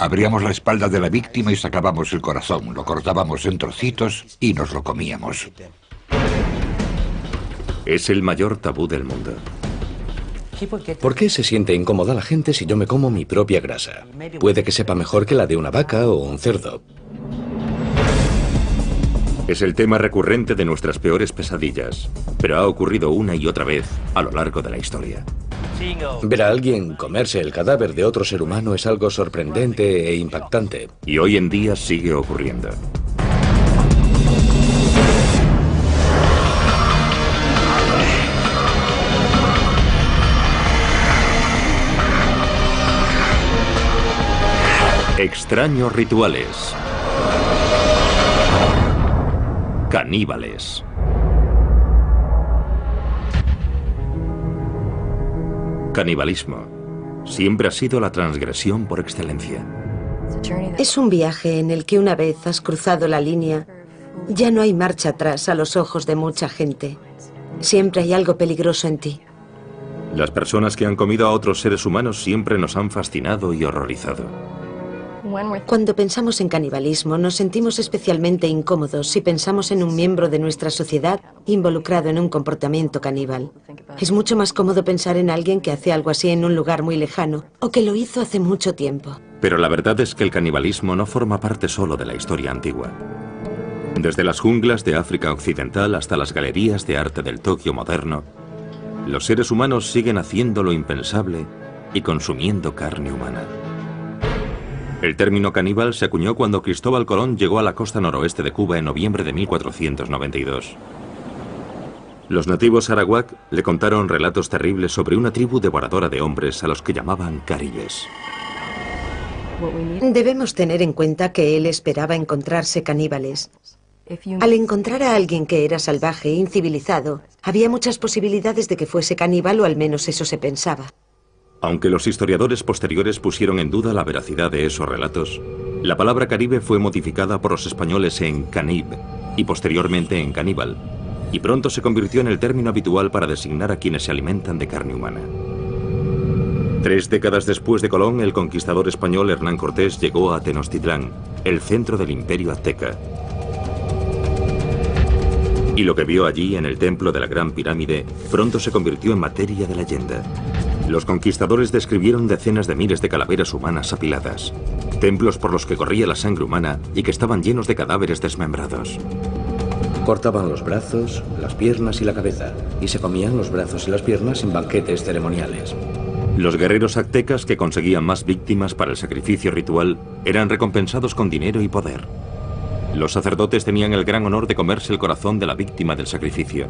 Abríamos la espalda de la víctima y sacábamos el corazón, lo cortábamos en trocitos y nos lo comíamos. Es el mayor tabú del mundo. ¿Por qué se siente incómoda la gente si yo me como mi propia grasa? Puede que sepa mejor que la de una vaca o un cerdo. Es el tema recurrente de nuestras peores pesadillas, pero ha ocurrido una y otra vez a lo largo de la historia. Ver a alguien comerse el cadáver de otro ser humano es algo sorprendente e impactante. Y hoy en día sigue ocurriendo. Extraños rituales. Caníbales. Canibalismo. Siempre ha sido la transgresión por excelencia. Es un viaje en el que una vez has cruzado la línea, ya no hay marcha atrás a los ojos de mucha gente. Siempre hay algo peligroso en ti. Las personas que han comido a otros seres humanos siempre nos han fascinado y horrorizado. Cuando pensamos en canibalismo, nos sentimos especialmente incómodos si pensamos en un miembro de nuestra sociedad involucrado en un comportamiento caníbal. Es mucho más cómodo pensar en alguien que hace algo así en un lugar muy lejano o que lo hizo hace mucho tiempo. Pero la verdad es que el canibalismo no forma parte solo de la historia antigua. Desde las junglas de África Occidental hasta las galerías de arte del Tokio moderno, los seres humanos siguen haciendo lo impensable y consumiendo carne humana. El término caníbal se acuñó cuando Cristóbal Colón llegó a la costa noroeste de Cuba en noviembre de 1492. Los nativos arawak le contaron relatos terribles sobre una tribu devoradora de hombres a los que llamaban caribes. Debemos tener en cuenta que él esperaba encontrarse caníbales. Al encontrar a alguien que era salvaje e incivilizado, había muchas posibilidades de que fuese caníbal, o al menos eso se pensaba. Aunque los historiadores posteriores pusieron en duda la veracidad de esos relatos, la palabra caribe fue modificada por los españoles en canib y posteriormente en caníbal, y pronto se convirtió en el término habitual para designar a quienes se alimentan de carne humana. 3 décadas después de Colón, el conquistador español Hernán Cortés llegó a Tenochtitlán, el centro del imperio azteca. Y lo que vio allí en el templo de la Gran Pirámide pronto se convirtió en materia de leyenda. Los conquistadores describieron decenas de miles de calaveras humanas apiladas, templos por los que corría la sangre humana y que estaban llenos de cadáveres desmembrados. Cortaban los brazos, las piernas y la cabeza, y se comían los brazos y las piernas en banquetes ceremoniales. Los guerreros aztecas que conseguían más víctimas para el sacrificio ritual eran recompensados con dinero y poder. Los sacerdotes tenían el gran honor de comerse el corazón de la víctima del sacrificio.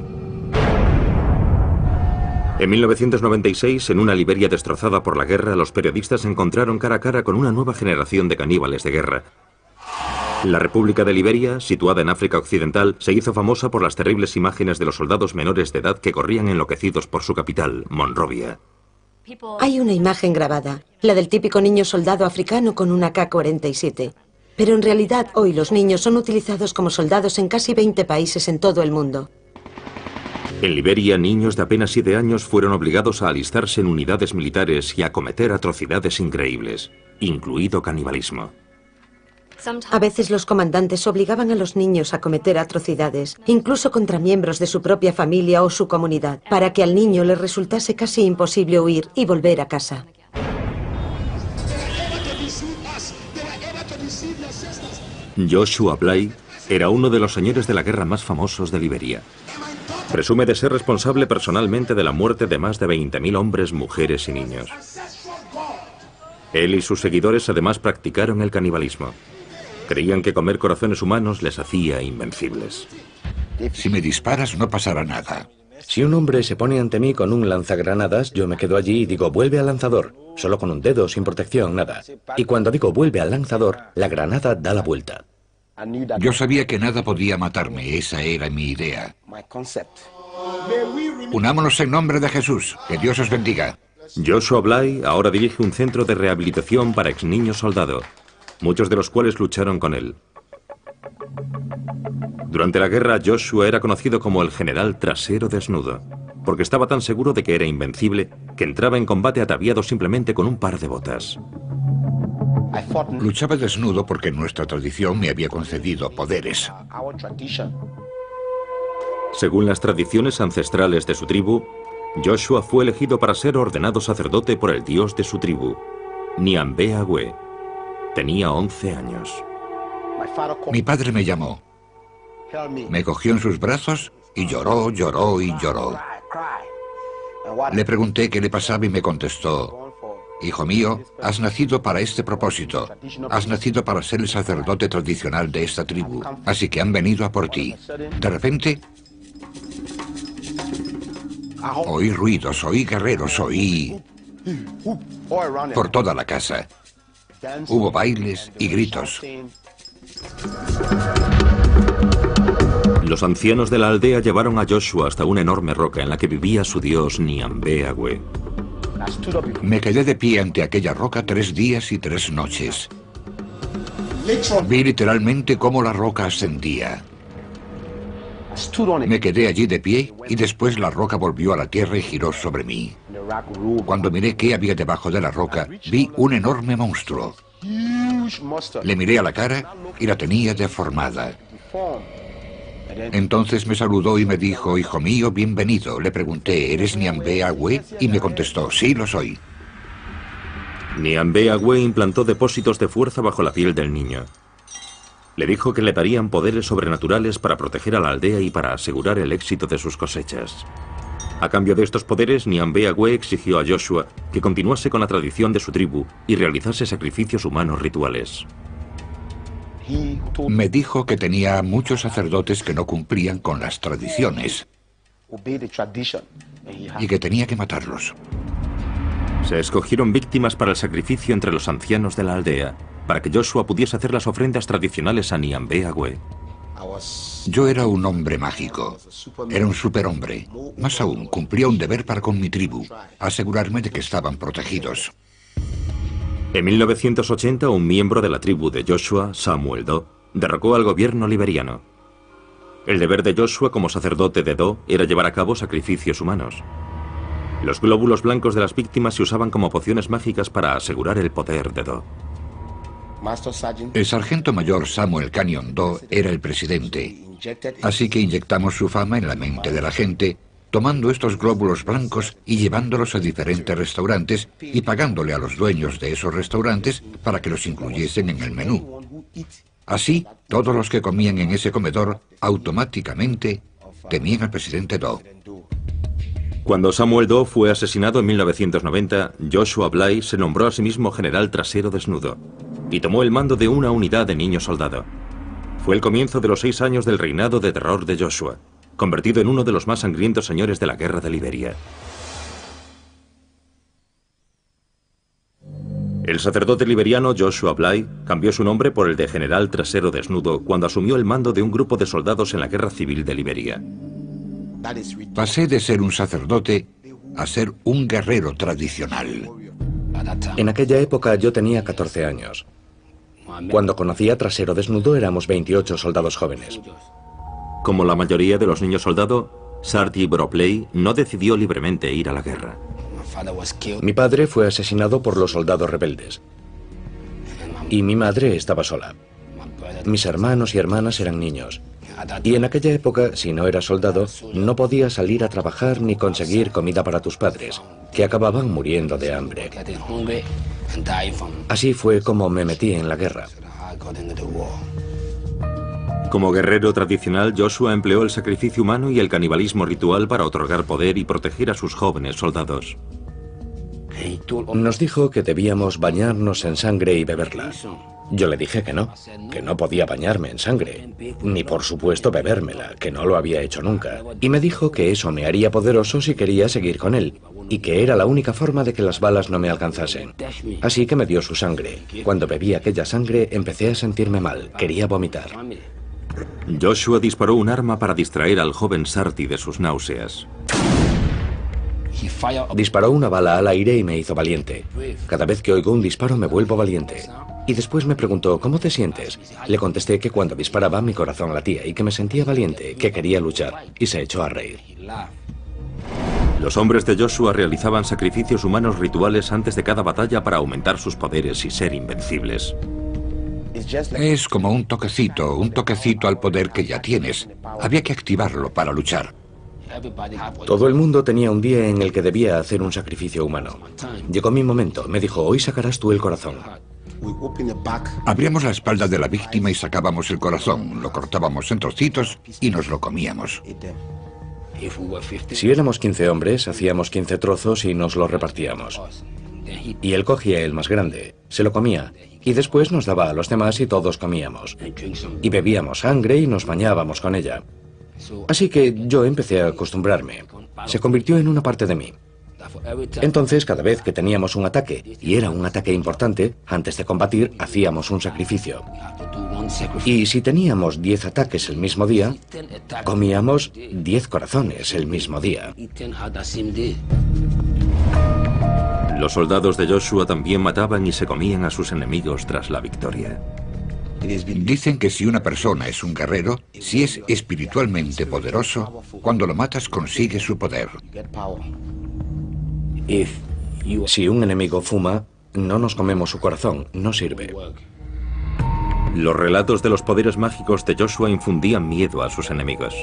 En 1996, en una Liberia destrozada por la guerra, los periodistas se encontraron cara a cara con una nueva generación de caníbales de guerra. La República de Liberia, situada en África Occidental, se hizo famosa por las terribles imágenes de los soldados menores de edad que corrían enloquecidos por su capital, Monrovia. Hay una imagen grabada, la del típico niño soldado africano con una AK-47. Pero en realidad hoy los niños son utilizados como soldados en casi 20 países en todo el mundo. En Liberia, niños de apenas 7 años fueron obligados a alistarse en unidades militares y a cometer atrocidades increíbles, incluido canibalismo. A veces los comandantes obligaban a los niños a cometer atrocidades, incluso contra miembros de su propia familia o su comunidad, para que al niño le resultase casi imposible huir y volver a casa. Joshua Bly era uno de los señores de la guerra más famosos de Liberia. Presume de ser responsable personalmente de la muerte de más de 20.000 hombres, mujeres y niños. Él y sus seguidores además practicaron el canibalismo. Creían que comer corazones humanos les hacía invencibles. Si me disparas no pasará nada. Si un hombre se pone ante mí con un lanzagranadas, yo me quedo allí y digo, vuelve al lanzador. Solo con un dedo, sin protección, nada. Y cuando digo vuelve al lanzador, la granada da la vuelta. Yo sabía que nada podía matarme, esa era mi idea. Unámonos en nombre de Jesús, que Dios os bendiga. Joshua Bly ahora dirige un centro de rehabilitación para ex niños soldado, muchos de los cuales lucharon con él. Durante la guerra, Joshua era conocido como el general trasero desnudo, porque estaba tan seguro de que era invencible que entraba en combate ataviado simplemente con un par de botas. Luchaba desnudo porque nuestra tradición me había concedido poderes. Según las tradiciones ancestrales de su tribu, Joshua fue elegido para ser ordenado sacerdote por el dios de su tribu, Niambe-Agüe. Tenía 11 años. Mi padre me llamó. Me cogió en sus brazos y lloró, lloró y lloró. Le pregunté qué le pasaba y me contestó: hijo mío, has nacido para este propósito. Has nacido para ser el sacerdote tradicional de esta tribu. Así que han venido a por ti. De repente, oí ruidos, oí guerreros, oí por toda la casa. Hubo bailes y gritos. Los ancianos de la aldea llevaron a Joshua hasta una enorme roca en la que vivía su dios Niambe-Agüe. Me quedé de pie ante aquella roca 3 días y 3 noches. Vi literalmente cómo la roca ascendía. Me quedé allí de pie y después la roca volvió a la tierra y giró sobre mí. Cuando miré qué había debajo de la roca, vi un enorme monstruo. Le miré a la cara y la tenía deformada. Entonces me saludó y me dijo: hijo mío, bienvenido. Le pregunté: ¿eres Niambe-Agüe? Y me contestó: sí, lo soy. Niambe-Agüe implantó depósitos de fuerza bajo la piel del niño. Le dijo que le darían poderes sobrenaturales para proteger a la aldea y para asegurar el éxito de sus cosechas. A cambio de estos poderes, Niambe-Agüe exigió a Joshua que continuase con la tradición de su tribu y realizase sacrificios humanos rituales. Me dijo que tenía muchos sacerdotes que no cumplían con las tradiciones y que tenía que matarlos. Se escogieron víctimas para el sacrificio entre los ancianos de la aldea, para que Joshua pudiese hacer las ofrendas tradicionales a Niambe-Agüe. Yo era un hombre mágico. Era un superhombre. Más aún, cumplía un deber para con mi tribu: asegurarme de que estaban protegidos. En 1980, un miembro de la tribu de Joshua, Samuel Doe, derrocó al gobierno liberiano. El deber de Joshua como sacerdote de Doe era llevar a cabo sacrificios humanos. Los glóbulos blancos de las víctimas se usaban como pociones mágicas para asegurar el poder de Doe. El sargento mayor Samuel Canyon Doe era el presidente, así que inyectamos su fama en la mente de la gente, tomando estos glóbulos blancos y llevándolos a diferentes restaurantes y pagándole a los dueños de esos restaurantes para que los incluyesen en el menú. Así, todos los que comían en ese comedor automáticamente temían al presidente Doe. Cuando Samuel Doe fue asesinado en 1990, Joshua Bly se nombró a sí mismo general trasero desnudo y tomó el mando de una unidad de niño soldado. Fue el comienzo de los 6 años del reinado de terror de Joshua, convertido en uno de los más sangrientos señores de la guerra de Liberia. El sacerdote liberiano Joshua Bly cambió su nombre por el de general trasero desnudo cuando asumió el mando de un grupo de soldados en la guerra civil de Liberia. Pasé de ser un sacerdote a ser un guerrero tradicional. En aquella época yo tenía 14 años. Cuando conocí a Trasero Desnudo éramos 28 soldados jóvenes. Como la mayoría de los niños soldados, Sarti Bropley no decidió libremente ir a la guerra. Mi padre fue asesinado por los soldados rebeldes. Y mi madre estaba sola. Mis hermanos y hermanas eran niños. Y en aquella época, si no eras soldado, no podías salir a trabajar ni conseguir comida para tus padres, que acababan muriendo de hambre. Así fue como me metí en la guerra. Como guerrero tradicional, Joshua empleó el sacrificio humano y el canibalismo ritual para otorgar poder y proteger a sus jóvenes soldados. Nos dijo que debíamos bañarnos en sangre y beberla. Yo le dije que no podía bañarme en sangre, ni por supuesto bebérmela, que no lo había hecho nunca. Y me dijo que eso me haría poderoso si quería seguir con él, y que era la única forma de que las balas no me alcanzasen. Así que me dio su sangre. Cuando bebí aquella sangre empecé a sentirme mal, quería vomitar. Joshua disparó un arma para distraer al joven Sarti de sus náuseas. Disparó una bala al aire y me hizo valiente. Cada vez que oigo un disparo me vuelvo valiente. Y después me preguntó: ¿cómo te sientes? Le contesté que cuando disparaba mi corazón latía y que me sentía valiente, que quería luchar, y se echó a reír. Los hombres de Joshua realizaban sacrificios humanos rituales antes de cada batalla para aumentar sus poderes y ser invencibles. Es como un toquecito al poder que ya tienes. Había que activarlo para luchar. Todo el mundo tenía un día en el que debía hacer un sacrificio humano. Llegó mi momento. Me dijo, hoy sacarás tú el corazón. Abríamos la espalda de la víctima y sacábamos el corazón, lo cortábamos en trocitos y nos lo comíamos. Si éramos 15 hombres, hacíamos 15 trozos y nos los repartíamos. Y él cogía el más grande, se lo comía, y después nos daba a los demás y todos comíamos. Y bebíamos sangre y nos bañábamos con ella. Así que yo empecé a acostumbrarme. Se convirtió en una parte de mí. Entonces, cada vez que teníamos un ataque, y era un ataque importante, antes de combatir, hacíamos un sacrificio. Y si teníamos 10 ataques el mismo día, comíamos 10 corazones el mismo día. Los soldados de Joshua también mataban y se comían a sus enemigos tras la victoria. Dicen que si una persona es un guerrero, si es espiritualmente poderoso, cuando lo matas consigue su poder. Si un enemigo fuma, no nos comemos su corazón, no sirve. Los relatos de los poderes mágicos de Joshua infundían miedo a sus enemigos.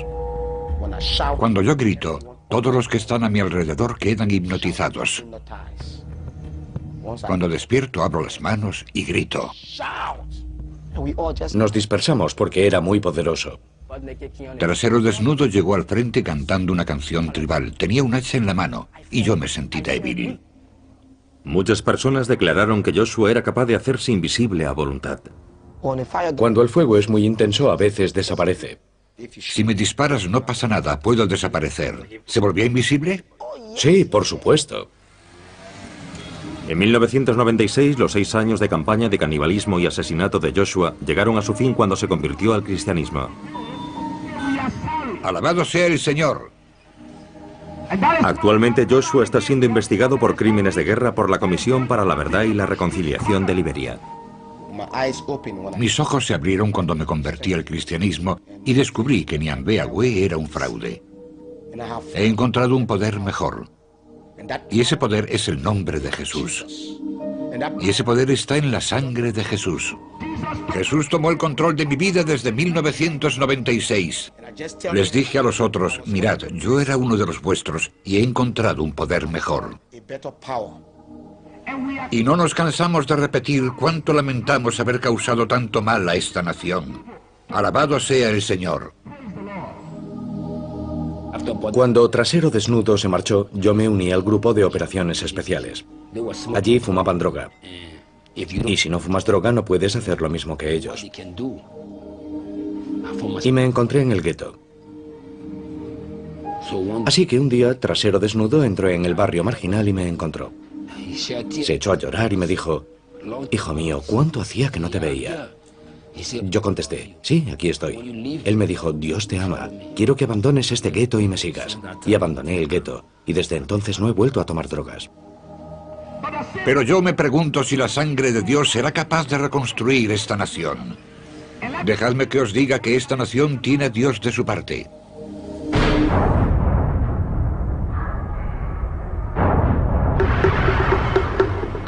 Cuando yo grito, todos los que están a mi alrededor quedan hipnotizados. Cuando despierto, abro las manos y grito. Nos dispersamos porque era muy poderoso. Trasero Desnudo llegó al frente cantando una canción tribal. Tenía un hacha en la mano y yo me sentí débil. Muchas personas declararon que Joshua era capaz de hacerse invisible a voluntad. Cuando el fuego es muy intenso, a veces desaparece. Si me disparas no pasa nada, puedo desaparecer. ¿Se volvió invisible? Sí, por supuesto. En 1996, los 6 años de campaña de canibalismo y asesinato de Joshua llegaron a su fin cuando se convirtió al cristianismo. ¡Alabado sea el Señor! Actualmente Joshua está siendo investigado por crímenes de guerra por la Comisión para la Verdad y la Reconciliación de Liberia. Mis ojos se abrieron cuando me convertí al cristianismo y descubrí que Nyambea-Gwe era un fraude. He encontrado un poder mejor. Y ese poder es el nombre de Jesús. Y ese poder está en la sangre de Jesús. Jesús tomó el control de mi vida desde 1996. Les dije a los otros, mirad, yo era uno de los vuestros y he encontrado un poder mejor. Y no nos cansamos de repetir cuánto lamentamos haber causado tanto mal a esta nación. Alabado sea el Señor. Cuando Trasero Desnudo se marchó, yo me uní al grupo de operaciones especiales. Allí fumaban droga. Y si no fumas droga, no puedes hacer lo mismo que ellos. Y me encontré en el gueto. Así que un día, Trasero Desnudo entró en el barrio marginal y me encontró. Se echó a llorar y me dijo, hijo mío, ¿cuánto hacía que no te veía? Yo contesté, sí, aquí estoy. Él me dijo, Dios te ama, quiero que abandones este gueto y me sigas. Y abandoné el gueto, y desde entonces no he vuelto a tomar drogas. Pero yo me pregunto si la sangre de Dios será capaz de reconstruir esta nación. Dejadme que os diga que esta nación tiene a Dios de su parte.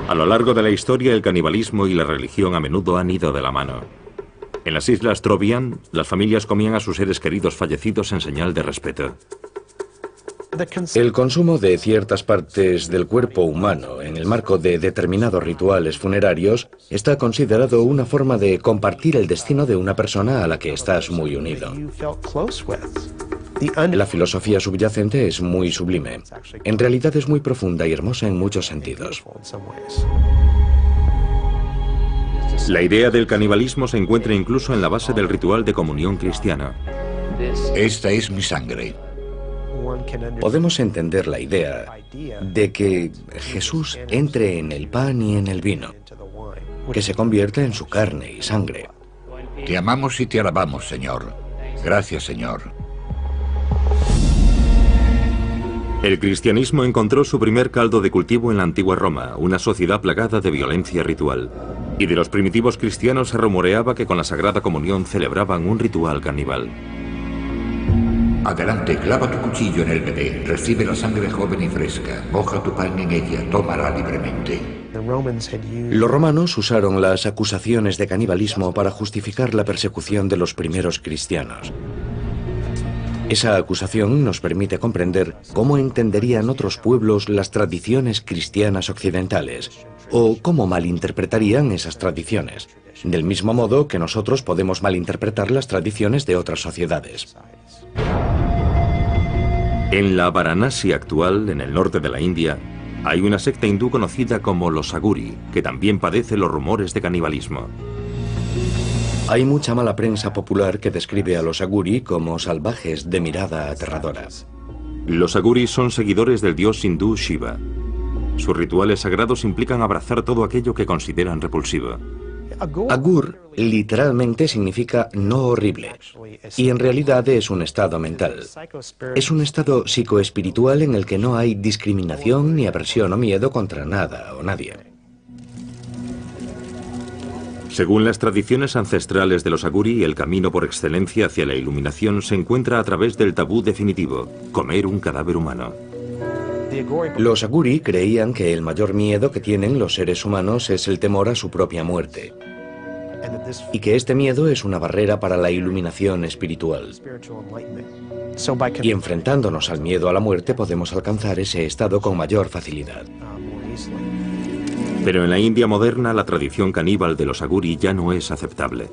A lo largo de la historia, el canibalismo y la religión a menudo han ido de la mano. En las islas Trobriand, las familias comían a sus seres queridos fallecidos en señal de respeto. El consumo de ciertas partes del cuerpo humano en el marco de determinados rituales funerarios está considerado una forma de compartir el destino de una persona a la que estás muy unido. La filosofía subyacente es muy sublime. En realidad es muy profunda y hermosa en muchos sentidos. La idea del canibalismo se encuentra incluso en la base del ritual de comunión cristiano. Esta es mi sangre. Podemos entender la idea de que Jesús entre en el pan y en el vino, que se convierta en su carne y sangre. Te amamos y te alabamos, Señor. Gracias, Señor. El cristianismo encontró su primer caldo de cultivo en la antigua Roma, una sociedad plagada de violencia ritual. Y de los primitivos cristianos se rumoreaba que con la Sagrada Comunión celebraban un ritual caníbal. Adelante, clava tu cuchillo en el bebé, recibe la sangre joven y fresca, moja tu pan en ella, tómala libremente. Los romanos usaron las acusaciones de canibalismo para justificar la persecución de los primeros cristianos. Esa acusación nos permite comprender cómo entenderían otros pueblos las tradiciones cristianas occidentales, o cómo malinterpretarían esas tradiciones, del mismo modo que nosotros podemos malinterpretar las tradiciones de otras sociedades. En la Varanasi actual, en el norte de la India, hay una secta hindú conocida como los Aguri, que también padece los rumores de canibalismo. Hay mucha mala prensa popular que describe a los Aguri como salvajes de mirada aterradora. Los Aguri son seguidores del dios hindú Shiva. Sus rituales sagrados implican abrazar todo aquello que consideran repulsivo. Agur literalmente significa no horrible, y en realidad es un estado mental. Es un estado psicoespiritual en el que no hay discriminación ni aversión o miedo contra nada o nadie. Según las tradiciones ancestrales de los Aguri, el camino por excelencia hacia la iluminación se encuentra a través del tabú definitivo, comer un cadáver humano. Los Aguri creían que el mayor miedo que tienen los seres humanos es el temor a su propia muerte, y que este miedo es una barrera para la iluminación espiritual. Y enfrentándonos al miedo a la muerte podemos alcanzar ese estado con mayor facilidad. Pero en la India moderna la tradición caníbal de los Aguri ya no es aceptable.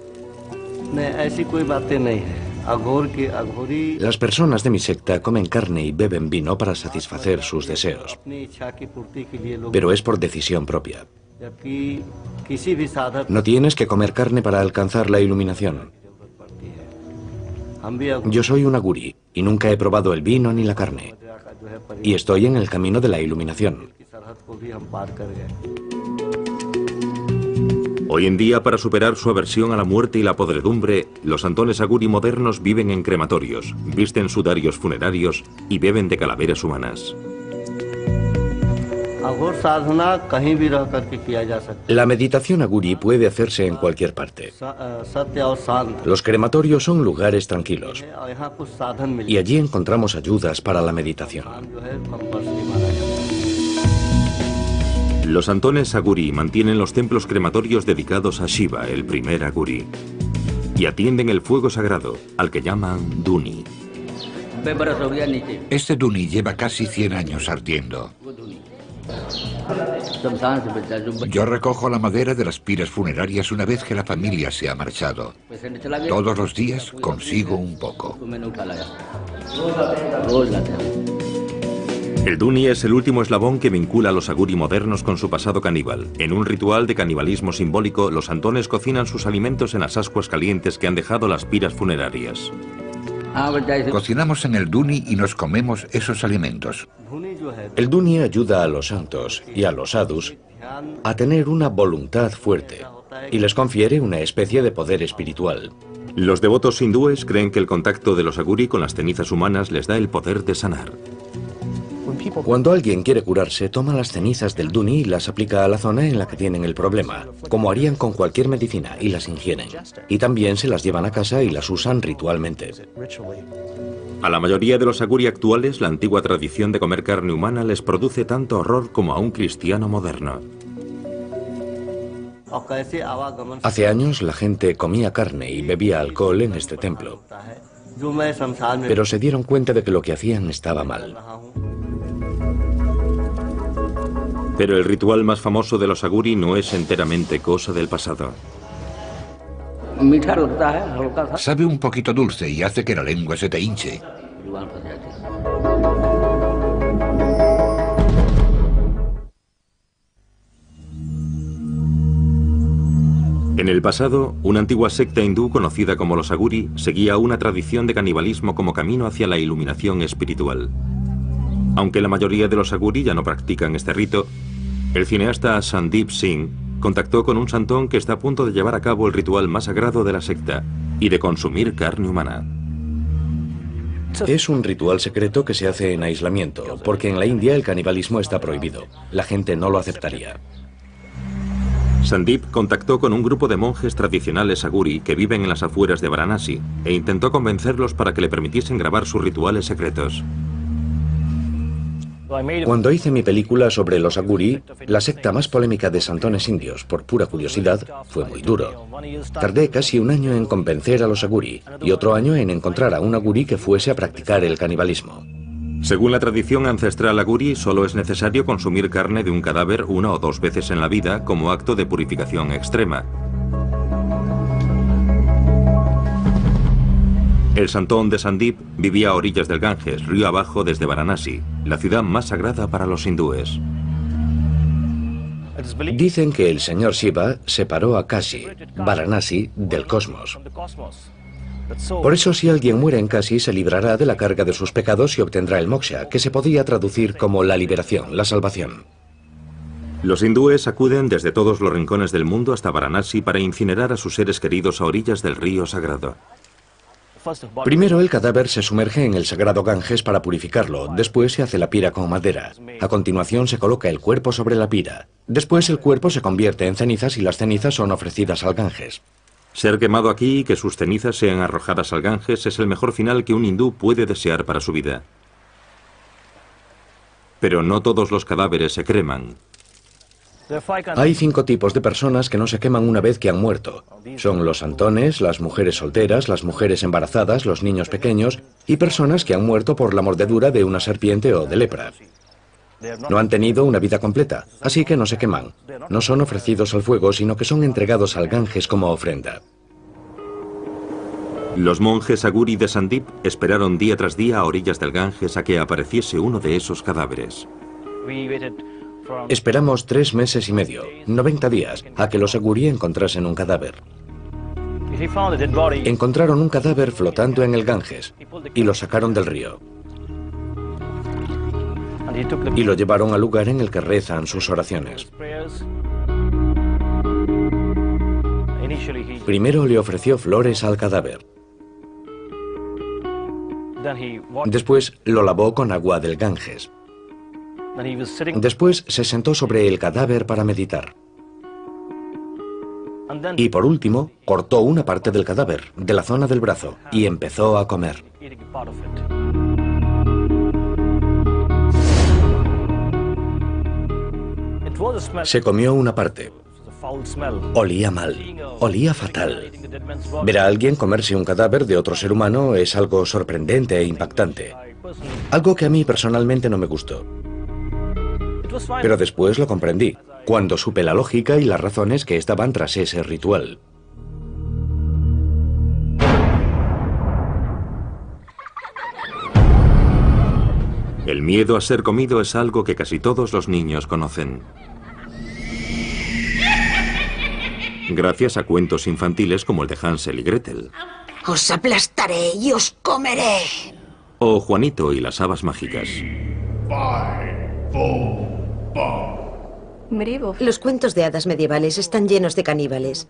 Las personas de mi secta comen carne y beben vino para satisfacer sus deseos, pero es por decisión propia. No tienes que comer carne para alcanzar la iluminación. Yo soy un Aguri y nunca he probado el vino ni la carne, y estoy en el camino de la iluminación. Hoy en día, para superar su aversión a la muerte y la podredumbre, los santones Aguri modernos viven en crematorios, visten sudarios funerarios y beben de calaveras humanas. La meditación Aguri puede hacerse en cualquier parte. Los crematorios son lugares tranquilos, y allí encontramos ayudas para la meditación. Los santones Aguri mantienen los templos crematorios dedicados a Shiva, el primer Aguri, y atienden el fuego sagrado, al que llaman Duni. Este Duni lleva casi 100 años ardiendo. Yo recojo la madera de las piras funerarias una vez que la familia se ha marchado. Todos los días consigo un poco. El Duni es el último eslabón que vincula a los Aguri modernos con su pasado caníbal. En un ritual de canibalismo simbólico, los santones cocinan sus alimentos en las ascuas calientes que han dejado las piras funerarias. Cocinamos en el Duni y nos comemos esos alimentos. El Duni ayuda a los santos y a los sadhus a tener una voluntad fuerte y les confiere una especie de poder espiritual. Los devotos hindúes creen que el contacto de los Aguri con las cenizas humanas les da el poder de sanar. Cuando alguien quiere curarse, toma las cenizas del Duni y las aplica a la zona en la que tienen el problema, como harían con cualquier medicina, y las ingieren. Y también se las llevan a casa y las usan ritualmente. A la mayoría de los Aguri actuales, la antigua tradición de comer carne humana les produce tanto horror como a un cristiano moderno. Hace años la gente comía carne y bebía alcohol en este templo, pero se dieron cuenta de que lo que hacían estaba mal. Pero el ritual más famoso de los Aguri no es enteramente cosa del pasado. Sabe un poquito dulce y hace que la lengua se te hinche. En el pasado, una antigua secta hindú conocida como los Aguri seguía una tradición de canibalismo como camino hacia la iluminación espiritual. Aunque la mayoría de los Aguri ya no practican este rito, el cineasta Sandeep Singh contactó con un santón que está a punto de llevar a cabo el ritual más sagrado de la secta y de consumir carne humana. Es un ritual secreto que se hace en aislamiento, porque en la India el canibalismo está prohibido. La gente no lo aceptaría. Sandip contactó con un grupo de monjes tradicionales aguri que viven en las afueras de Varanasi e intentó convencerlos para que le permitiesen grabar sus rituales secretos. Cuando hice mi película sobre los aguri, la secta más polémica de santones indios, por pura curiosidad, fue muy duro. Tardé casi un año en convencer a los aguri y otro año en encontrar a un aguri que fuese a practicar el canibalismo. Según la tradición ancestral aguri, solo es necesario consumir carne de un cadáver 1 o 2 veces en la vida como acto de purificación extrema. El santón de Sandip vivía a orillas del Ganges, río abajo desde Varanasi, la ciudad más sagrada para los hindúes. Dicen que el señor Shiva separó a Kashi, Varanasi, del cosmos. Por eso, si alguien muere en Kashi, se librará de la carga de sus pecados y obtendrá el moksha, que se podría traducir como la liberación, la salvación. Los hindúes acuden desde todos los rincones del mundo hasta Varanasi para incinerar a sus seres queridos a orillas del río sagrado. Primero el cadáver se sumerge en el sagrado Ganges para purificarlo, después se hace la pira con madera. A continuación se coloca el cuerpo sobre la pira. Después el cuerpo se convierte en cenizas y las cenizas son ofrecidas al Ganges. Ser quemado aquí y que sus cenizas sean arrojadas al Ganges es el mejor final que un hindú puede desear para su vida. Pero no todos los cadáveres se creman. Hay 5 tipos de personas que no se queman una vez que han muerto. Son los santones, las mujeres solteras, las mujeres embarazadas, los niños pequeños y personas que han muerto por la mordedura de una serpiente o de lepra. No han tenido una vida completa, así que no se queman. No son ofrecidos al fuego, sino que son entregados al Ganges como ofrenda. Los monjes aguri de Sandip esperaron día tras día a orillas del Ganges a que apareciese uno de esos cadáveres. Esperamos 3 meses y medio, 90 días, a que los aguri encontrasen un cadáver. Encontraron un cadáver flotando en el Ganges y lo sacaron del río. Y lo llevaron al lugar en el que rezan sus oraciones. Primero le ofreció flores al cadáver. Después lo lavó con agua del Ganges. Después se sentó sobre el cadáver para meditar. Y por último, cortó una parte del cadáver, de la zona del brazo, y empezó a comer. Se comió una parte. Olía mal, olía fatal. Ver a alguien comerse un cadáver de otro ser humano es algo sorprendente e impactante. Algo que a mí personalmente no me gustó. Pero después lo comprendí, cuando supe la lógica y las razones que estaban tras ese ritual. El miedo a ser comido es algo que casi todos los niños conocen. Gracias a cuentos infantiles como el de Hansel y Gretel. Os aplastaré y os comeré. O Juanito y las habas mágicas. Los cuentos de hadas medievales están llenos de caníbales.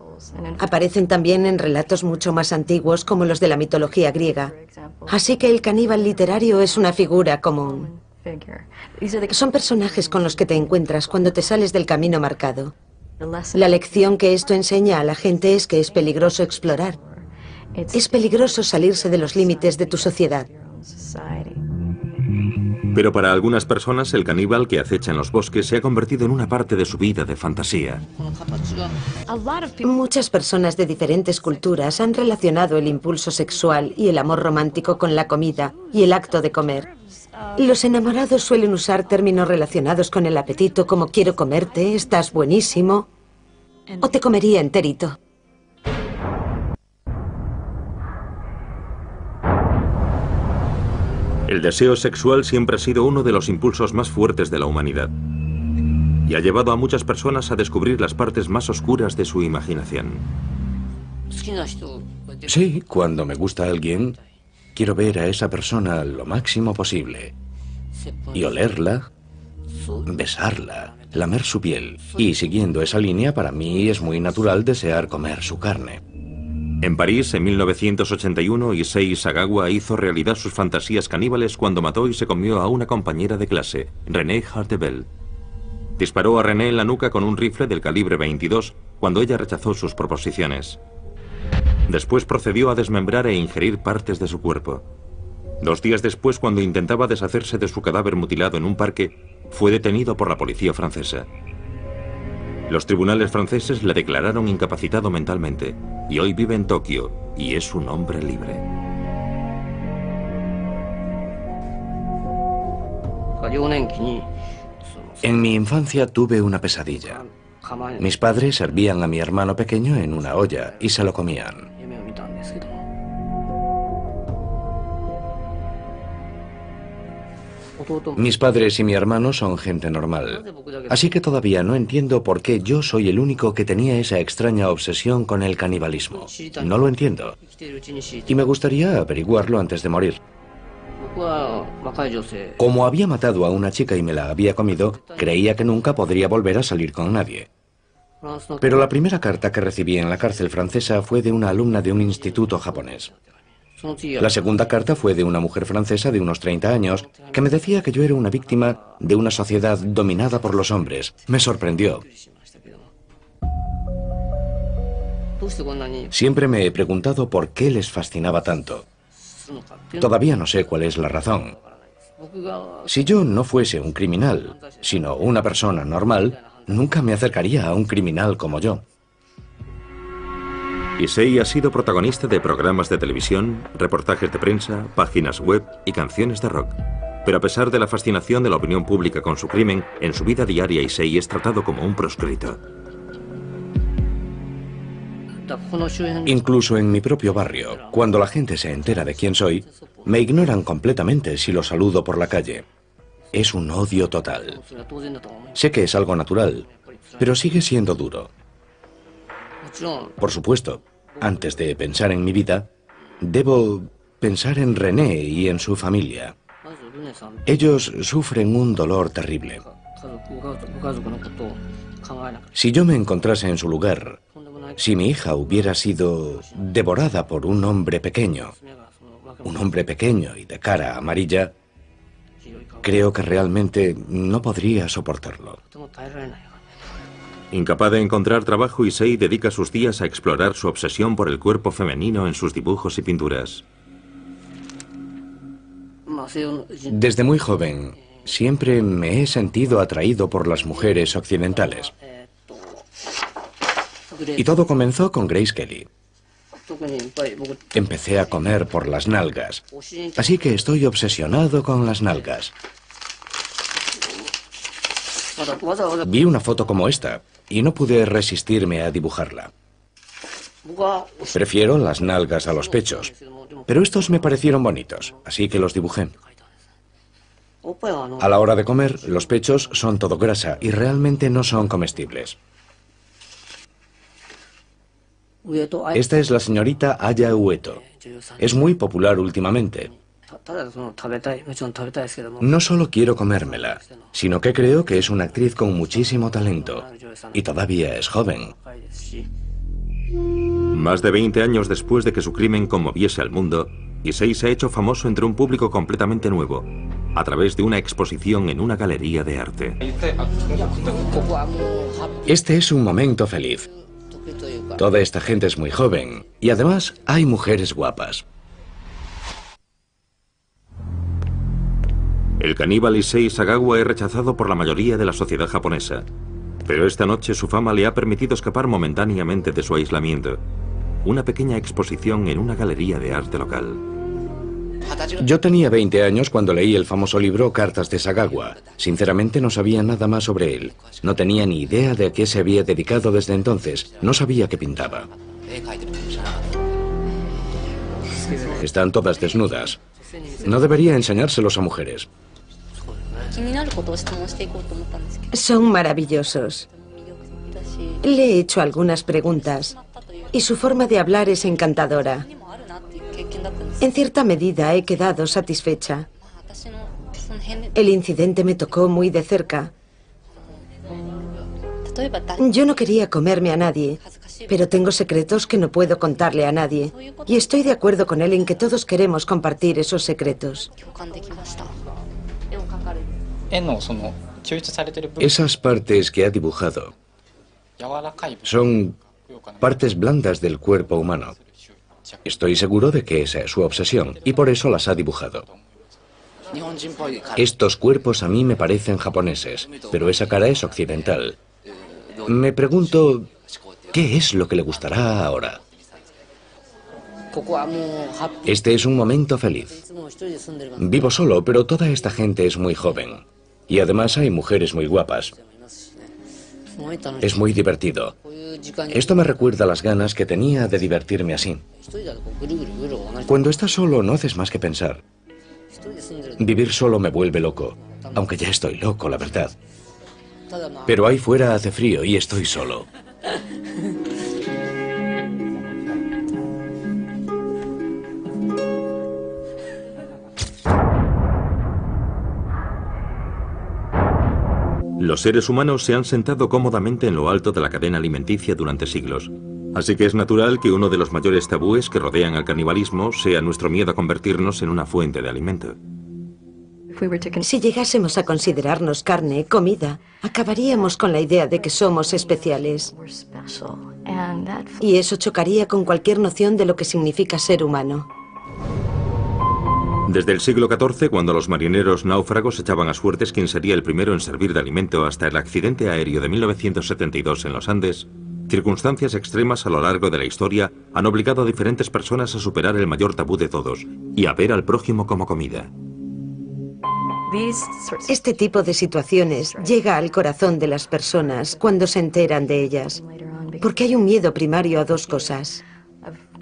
Aparecen también en relatos mucho más antiguos como los de la mitología griega. Así que el caníbal literario es una figura común. Son personajes con los que te encuentras cuando te sales del camino marcado. La lección que esto enseña a la gente es que es peligroso explorar. Es peligroso salirse de los límites de tu sociedad. Pero para algunas personas el caníbal que acecha en los bosques se ha convertido en una parte de su vida de fantasía. Muchas personas de diferentes culturas han relacionado el impulso sexual y el amor romántico con la comida y el acto de comer. Los enamorados suelen usar términos relacionados con el apetito como quiero comerte, estás buenísimo, o te comería enterito. El deseo sexual siempre ha sido uno de los impulsos más fuertes de la humanidad y ha llevado a muchas personas a descubrir las partes más oscuras de su imaginación. Sí, cuando me gusta alguien, quiero ver a esa persona lo máximo posible y olerla, besarla, lamer su piel. Y siguiendo esa línea, para mí es muy natural desear comer su carne. En París, en 1981, Issei Sagawa hizo realidad sus fantasías caníbales cuando mató y se comió a una compañera de clase, Renée Hartebel. Disparó a René en la nuca con un rifle del calibre 22 cuando ella rechazó sus proposiciones. Después procedió a desmembrar e ingerir partes de su cuerpo. 2 días después, cuando intentaba deshacerse de su cadáver mutilado en un parque, fue detenido por la policía francesa. Los tribunales franceses le declararon incapacitado mentalmente y hoy vive en Tokio y es un hombre libre. En mi infancia tuve una pesadilla. Mis padres servían a mi hermano pequeño en una olla y se lo comían. Mis padres y mi hermano son gente normal, así que todavía no entiendo por qué yo soy el único que tenía esa extraña obsesión con el canibalismo. No lo entiendo. Y me gustaría averiguarlo antes de morir. Como había matado a una chica y me la había comido, creía que nunca podría volver a salir con nadie. Pero la primera carta que recibí en la cárcel francesa fue de una alumna de un instituto japonés. La segunda carta fue de una mujer francesa de unos 30 años que me decía que yo era una víctima de una sociedad dominada por los hombres. Me sorprendió. Siempre me he preguntado por qué les fascinaba tanto. Todavía no sé cuál es la razón. Si yo no fuese un criminal, sino una persona normal, nunca me acercaría a un criminal como yo. Issei ha sido protagonista de programas de televisión, reportajes de prensa, páginas web y canciones de rock. Pero a pesar de la fascinación de la opinión pública con su crimen, en su vida diaria Issei es tratado como un proscrito. Incluso en mi propio barrio, cuando la gente se entera de quién soy, me ignoran completamente si los saludo por la calle. Es un odio total. Sé que es algo natural, pero sigue siendo duro. Por supuesto, antes de pensar en mi vida, debo pensar en René y en su familia. Ellos sufren un dolor terrible. Si yo me encontrase en su lugar, si mi hija hubiera sido devorada por un hombre pequeño y de cara amarilla, creo que realmente no podría soportarlo. Incapaz de encontrar trabajo, Issei dedica sus días a explorar su obsesión por el cuerpo femenino en sus dibujos y pinturas. Desde muy joven, siempre me he sentido atraído por las mujeres occidentales. Y todo comenzó con Grace Kelly. Empecé a comer por las nalgas, así que estoy obsesionado con las nalgas. Vi una foto como esta y no pude resistirme a dibujarla. Prefiero las nalgas a los pechos, pero estos me parecieron bonitos, así que los dibujé. A la hora de comer, los pechos son todo grasa y realmente no son comestibles. Esta es la señorita Aya Ueto. Es muy popular últimamente. No solo quiero comérmela, sino que creo que es una actriz con muchísimo talento. Y todavía es joven. Más de 20 años después de que su crimen conmoviese al mundo, Issei se ha hecho famoso entre un público completamente nuevo, a través de una exposición en una galería de arte. Este es un momento feliz. Toda esta gente es muy joven y además hay mujeres guapas. El caníbal Issei Sagawa es rechazado por la mayoría de la sociedad japonesa, pero esta noche su fama le ha permitido escapar momentáneamente de su aislamiento. Una pequeña exposición en una galería de arte local. Yo tenía 20 años cuando leí el famoso libro Cartas de Sagawa. Sinceramente no sabía nada más sobre él. No tenía ni idea de a qué se había dedicado desde entonces. No sabía que pintaba. Están todas desnudas. No debería enseñárselos a mujeres. Son maravillosos. Le he hecho algunas preguntas y su forma de hablar es encantadora. En cierta medida he quedado satisfecha. El incidente me tocó muy de cerca. Yo no quería comerme a nadie, pero tengo secretos que no puedo contarle a nadie. Y estoy de acuerdo con él en que todos queremos compartir esos secretos. Esas partes que ha dibujado son partes blandas del cuerpo humano. Estoy seguro de que esa es su obsesión y por eso las ha dibujado. Estos cuerpos a mí me parecen japoneses, pero esa cara es occidental. Me pregunto, ¿qué es lo que le gustará ahora? Este es un momento feliz. Vivo solo, pero toda esta gente es muy joven. Y además hay mujeres muy guapas. Es muy divertido. Esto me recuerda las ganas que tenía de divertirme así. Cuando estás solo no haces más que pensar. Vivir solo me vuelve loco, aunque ya estoy loco, la verdad. Pero ahí fuera hace frío y estoy solo. Los seres humanos se han sentado cómodamente en lo alto de la cadena alimenticia durante siglos. Así que es natural que uno de los mayores tabúes que rodean al canibalismo sea nuestro miedo a convertirnos en una fuente de alimento. Si llegásemos a considerarnos carne, comida, acabaríamos con la idea de que somos especiales. Y eso chocaría con cualquier noción de lo que significa ser humano. Desde el siglo XIV, cuando los marineros náufragos echaban a suertes quién sería el primero en servir de alimento, hasta el accidente aéreo de 1972 en los Andes, circunstancias extremas a lo largo de la historia han obligado a diferentes personas a superar el mayor tabú de todos y a ver al prójimo como comida. Este tipo de situaciones llega al corazón de las personas cuando se enteran de ellas, porque hay un miedo primario a dos cosas.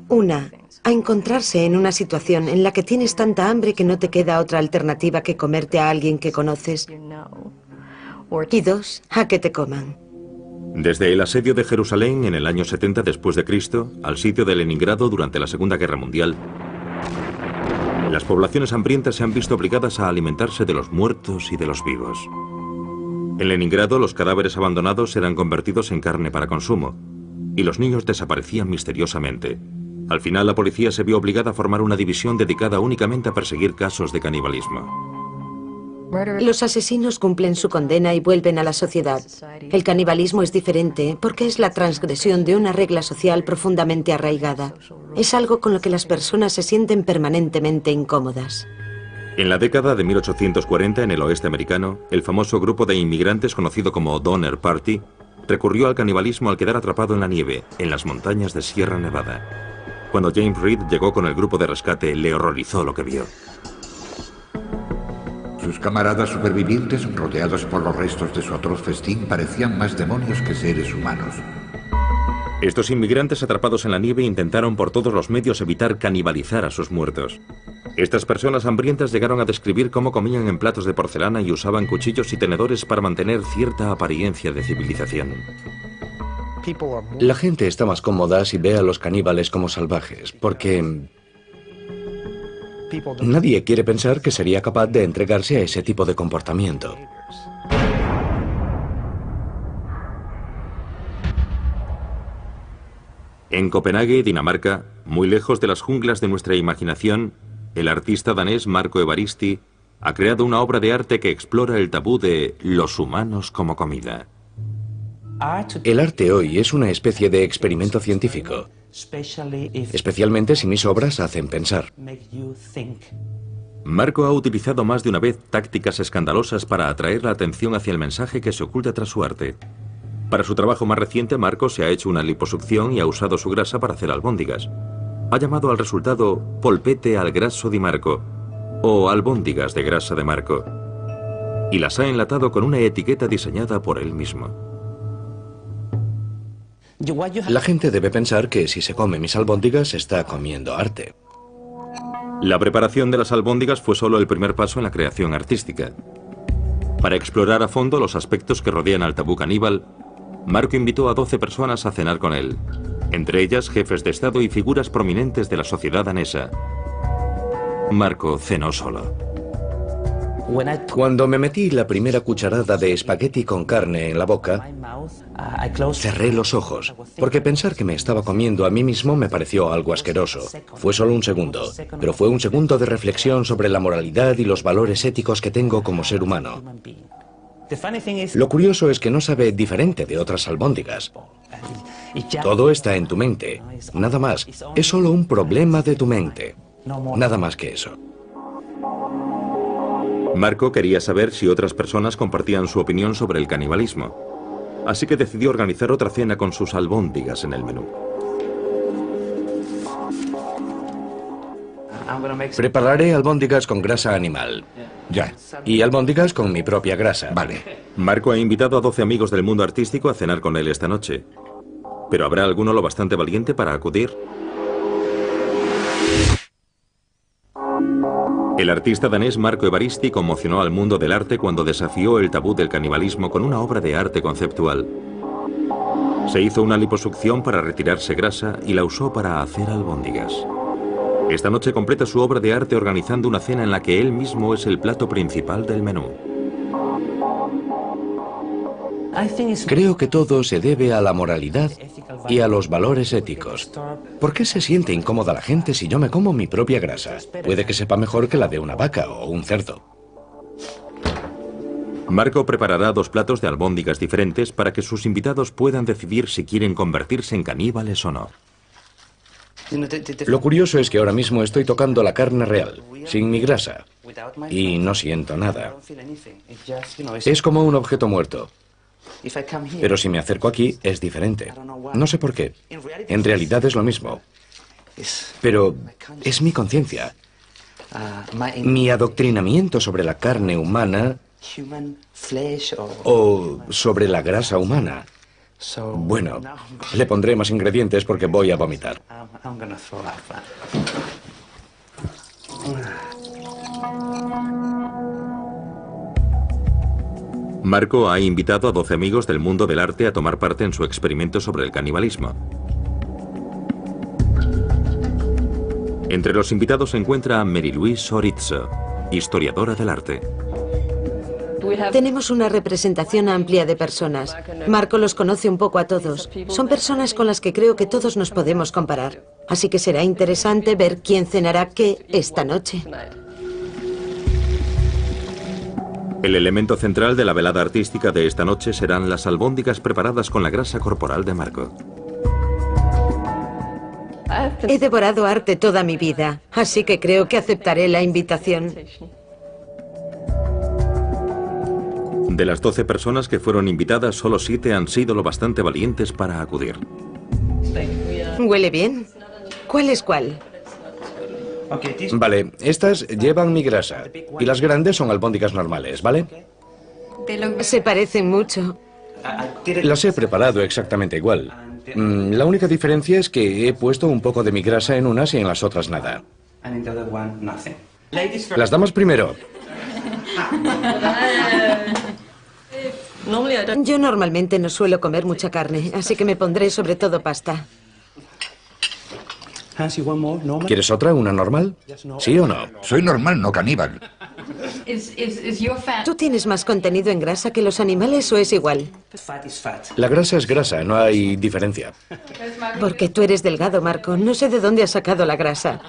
Una, a encontrarse en una situación en la que tienes tanta hambre que no te queda otra alternativa que comerte a alguien que conoces. Y dos, a que te coman. Desde el asedio de Jerusalén en el año 70 después de Cristo al sitio de Leningrado durante la Segunda Guerra Mundial, las poblaciones hambrientas se han visto obligadas a alimentarse de los muertos y de los vivos. En Leningrado, los cadáveres abandonados eran convertidos en carne para consumo y los niños desaparecían misteriosamente. Al final, la policía se vio obligada a formar una división dedicada únicamente a perseguir casos de canibalismo. Los asesinos cumplen su condena y vuelven a la sociedad. El canibalismo es diferente porque es la transgresión de una regla social profundamente arraigada. Es algo con lo que las personas se sienten permanentemente incómodas. En la década de 1840, en el oeste americano, el famoso grupo de inmigrantes conocido como Donner Party recurrió al canibalismo al quedar atrapado en la nieve, en las montañas de Sierra Nevada. Cuando James Reed llegó con el grupo de rescate, le horrorizó lo que vio. Sus camaradas supervivientes, rodeados por los restos de su atroz festín, parecían más demonios que seres humanos. Estos inmigrantes atrapados en la nieve intentaron por todos los medios evitar canibalizar a sus muertos. Estas personas hambrientas llegaron a describir cómo comían en platos de porcelana y usaban cuchillos y tenedores para mantener cierta apariencia de civilización. La gente está más cómoda si ve a los caníbales como salvajes, porque nadie quiere pensar que sería capaz de entregarse a ese tipo de comportamiento. En Copenhague, Dinamarca, muy lejos de las junglas de nuestra imaginación, el artista danés Marco Evaristi ha creado una obra de arte que explora el tabú de los humanos como comida. El arte hoy es una especie de experimento científico, especialmente si mis obras hacen pensar. Marco ha utilizado más de una vez tácticas escandalosas para atraer la atención hacia el mensaje que se oculta tras su arte. Para su trabajo más reciente, Marco se ha hecho una liposucción y ha usado su grasa para hacer albóndigas. Ha llamado al resultado polpette al grasso di Marco, o albóndigas de grasa de Marco, y las ha enlatado con una etiqueta diseñada por él mismo. La gente debe pensar que si se come mis albóndigas está comiendo arte. La preparación de las albóndigas fue solo el primer paso en la creación artística. Para explorar a fondo los aspectos que rodean al tabú caníbal, Marco invitó a 12 personas a cenar con él, entre ellas jefes de Estado y figuras prominentes de la sociedad danesa. Marco cenó solo. Cuando me metí la primera cucharada de espagueti con carne en la boca, cerré los ojos, porque pensar que me estaba comiendo a mí mismo me pareció algo asqueroso. Fue solo un segundo, pero fue un segundo de reflexión sobre la moralidad y los valores éticos que tengo como ser humano. Lo curioso es que no sabe diferente de otras albóndigas. Todo está en tu mente. Nada más. Es solo un problema de tu mente. Nada más que eso. Marco quería saber si otras personas compartían su opinión sobre el canibalismo. Así que decidió organizar otra cena con sus albóndigas en el menú. Prepararé albóndigas con grasa animal. Ya. Y albóndigas con mi propia grasa. Vale. Marco ha invitado a 12 amigos del mundo artístico a cenar con él esta noche. ¿Pero habrá alguno lo bastante valiente para acudir? El artista danés Marco Evaristi conmocionó al mundo del arte cuando desafió el tabú del canibalismo con una obra de arte conceptual. Se hizo una liposucción para retirarse grasa y la usó para hacer albóndigas. Esta noche completa su obra de arte organizando una cena en la que él mismo es el plato principal del menú. Creo que todo se debe a la moralidad y a los valores éticos. ¿Por qué se siente incómoda la gente si yo me como mi propia grasa? Puede que sepa mejor que la de una vaca o un cerdo. Marco preparará 2 platos de albóndigas diferentes para que sus invitados puedan decidir si quieren convertirse en caníbales o no. Lo curioso es que ahora mismo estoy tocando la carne real, sin mi grasa, y no siento nada. Es como un objeto muerto. Pero si me acerco aquí, es diferente. No sé por qué. En realidad es lo mismo. Pero es mi conciencia. Mi adoctrinamiento sobre la carne humana o sobre la grasa humana. Bueno, le pondré más ingredientes porque voy a vomitar. Marco ha invitado a 12 amigos del mundo del arte a tomar parte en su experimento sobre el canibalismo. Entre los invitados se encuentra Mary-Louise Sorizzo, historiadora del arte. Tenemos una representación amplia de personas. Marco los conoce un poco a todos. Son personas con las que creo que todos nos podemos comparar. Así que será interesante ver quién cenará qué esta noche. El elemento central de la velada artística de esta noche serán las albóndigas preparadas con la grasa corporal de Marco. He devorado arte toda mi vida, así que creo que aceptaré la invitación. De las 12 personas que fueron invitadas, solo 7 han sido lo bastante valientes para acudir. ¿Huele bien? ¿Cuál es cuál? Vale, estas llevan mi grasa y las grandes son albóndigas normales, ¿vale? Se parecen mucho. Las he preparado exactamente igual. La única diferencia es que he puesto un poco de mi grasa en unas y en las otras nada. Las damas primero. Yo normalmente no suelo comer mucha carne, así que me pondré sobre todo pasta. ¿Quieres otra, una normal? ¿Sí o no? Soy normal, no caníbal. ¿Tú tienes más contenido en grasa que los animales o es igual? La grasa es grasa, no hay diferencia. Porque tú eres delgado, Marco. No sé de dónde has sacado la grasa.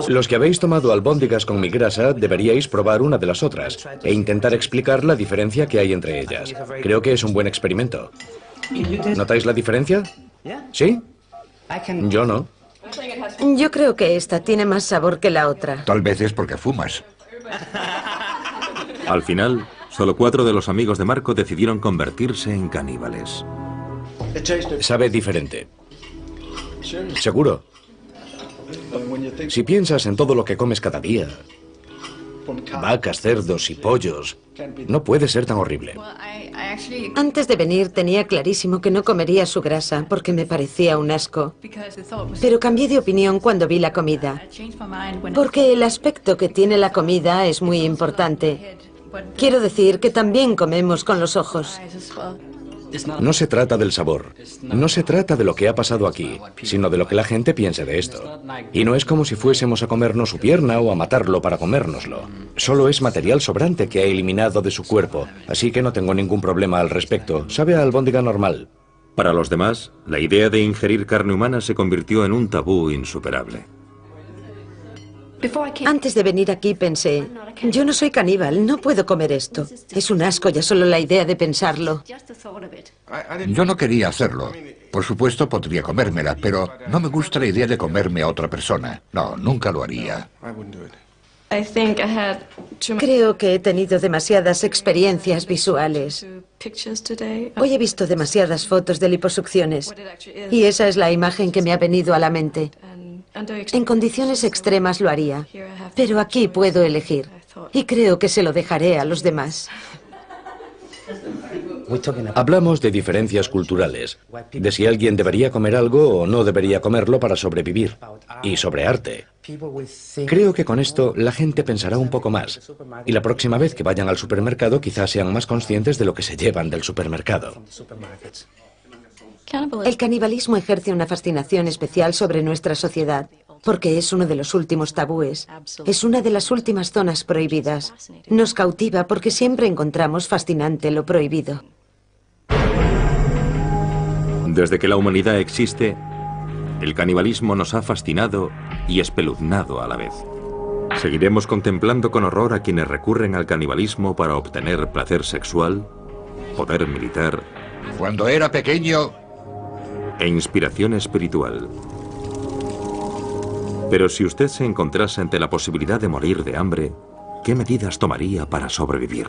Los que habéis tomado albóndigas con mi grasa deberíais probar una de las otras e intentar explicar la diferencia que hay entre ellas. Creo que es un buen experimento. ¿Notáis la diferencia? ¿Sí? Yo no. Yo creo que esta tiene más sabor que la otra. Tal vez es porque fumas. Al final, solo 4 de los amigos de Marco decidieron convertirse en caníbales. Sabe diferente. Seguro. Si piensas en todo lo que comes cada día, vacas, cerdos y pollos, no puede ser tan horrible. Antes de venir tenía clarísimo que no comería su grasa porque me parecía un asco. Pero cambié de opinión cuando vi la comida. Porque el aspecto que tiene la comida es muy importante. Quiero decir que también comemos con los ojos. No se trata del sabor, no se trata de lo que ha pasado aquí, sino de lo que la gente piense de esto. Y no es como si fuésemos a comernos su pierna o a matarlo para comérnoslo. Solo es material sobrante que ha eliminado de su cuerpo, así que no tengo ningún problema al respecto. Sabe a albóndiga normal. Para los demás, la idea de ingerir carne humana se convirtió en un tabú insuperable. Antes de venir aquí pensé, yo no soy caníbal, no puedo comer esto. Es un asco ya solo la idea de pensarlo. Yo no quería hacerlo. Por supuesto podría comérmela, pero no me gusta la idea de comerme a otra persona. No, nunca lo haría. Creo que he tenido demasiadas experiencias visuales. Hoy he visto demasiadas fotos de liposucciones y esa es la imagen que me ha venido a la mente. En condiciones extremas lo haría, pero aquí puedo elegir y creo que se lo dejaré a los demás. Hablamos de diferencias culturales, de si alguien debería comer algo o no debería comerlo para sobrevivir, y sobre arte. Creo que con esto la gente pensará un poco más, y la próxima vez que vayan al supermercado quizás sean más conscientes de lo que se llevan del supermercado. El canibalismo ejerce una fascinación especial sobre nuestra sociedad, porque es uno de los últimos tabúes. Es una de las últimas zonas prohibidas. Nos cautiva porque siempre encontramos fascinante lo prohibido. Desde que la humanidad existe, el canibalismo nos ha fascinado y espeluznado a la vez. ¿Seguiremos contemplando con horror a quienes recurren al canibalismo para obtener placer sexual, poder militar? Cuando era pequeño... e inspiración espiritual. Pero si usted se encontrase ante la posibilidad de morir de hambre, ¿qué medidas tomaría para sobrevivir?